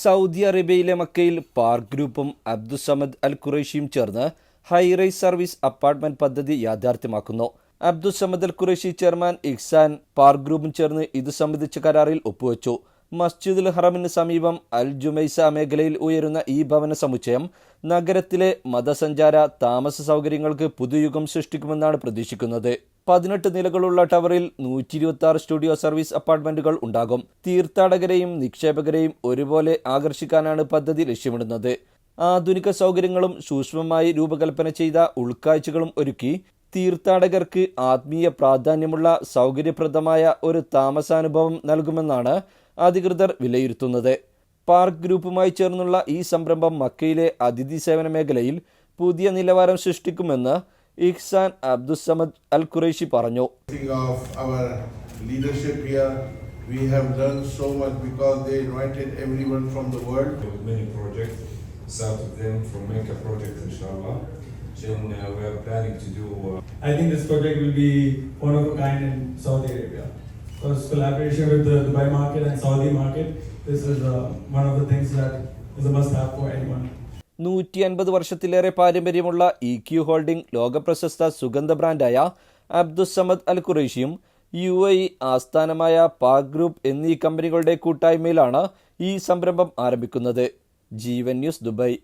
Saudi അറേബ്യയിലെ മക്കയിൽ park ഗ്രൂപ്പും അബ്ദുസമദ് അൽ ഖുറൈഷിയും ചേർന്ന് ഹൈറൈസ് സർവീസ് അപ്പാർട്ട്മെന്റ് പദ്ധതി യാഥാർത്ഥ്യമാക്കുന്നു. അബ്ദുസമദ് അൽ ഖുറൈഷി ചെയർമാൻ ഇഹ്സാൻ പാർക്ക് ഗ്രൂപ്പും ചേർന്ന് ഇത് സംബന്ധിച്ച കരാറിൽ ഒപ്പുവെച്ചു. മസ്ജിദുൽ ഹറമിന് സമീപം അൽ ജുമൈസ മേഖലയിൽ ഉയരുന്ന ഈ ഭവന സമുച്ചയം നഗരത്തിലെ മതസഞ്ചാര താമസ സൗകര്യങ്ങൾക്ക് പുതുയുഗം സൃഷ്ടിക്കുമെന്നാണ് പ്രതീക്ഷിക്കുന്നത്. 18 നിലകളുള്ള ടവറിൽ 126 സ്റ്റുഡിയോ സർവീസ് അപ്പാർട്ട്മെന്റുകൾ ഉണ്ടാകും. തീർത്ഥാടകരെയും നിക്ഷേപകരെയും ഒരുപോലെ ആകർഷിക്കാനാണ് പദ്ധതി ലക്ഷ്യമിടുന്നത്. ആധുനിക സൗകര്യങ്ങളും സൂക്ഷ്മമായി രൂപകൽപ്പന ചെയ്ത ഉൾക്കാഴ്ചകളും ഒരുക്കി തീർത്ഥാടകർക്ക് ആത്മീയ പ്രാധാന്യമുള്ള സൗകര്യപ്രദമായ ഒരു താമസാനുഭവം നൽകുമെന്നാണ് അധികൃതർ വിലയിരുത്തുന്നത്. പാർക്ക് ഗ്രൂപ്പുമായി ചേർന്നുള്ള ഈ സംരംഭം മക്കയിലെ അതിഥി സേവന മേഖലയിൽ പുതിയ നിലവാരം സൃഷ്ടിക്കുമെന്ന് ഇഹ്സാൻ അബ്ദുസമദ് അൽ ഖുറൈഷി പറഞ്ഞു. We have learned so much because they invited everyone from the world. With many projects, some of them from Mecca project, inshallah. Then we are planning to do. I think this project will be one of a kind in Saudi Arabia. Because collaboration with the Dubai market and Saudi market, this is one of the things that is a must-have for anyone. 150 വർഷത്തിലേറെ പാരമ്പര്യമുള്ള EQ holding ലോകപ്രശസ്ത സുഗന്ധ ബ്രാൻഡായ അബ്ദുസമദ് അൽ ഖുറൈഷിയും UAE ആസ്ഥാനമായ park group എന്നീ കമ്പനികളുടെ കൂട്ടായ്മയിലാണ് ഈ സംരംഭം ആരംഭിക്കുന്നത്. ജീവൻ ന്യൂസ്, ദുബായ്.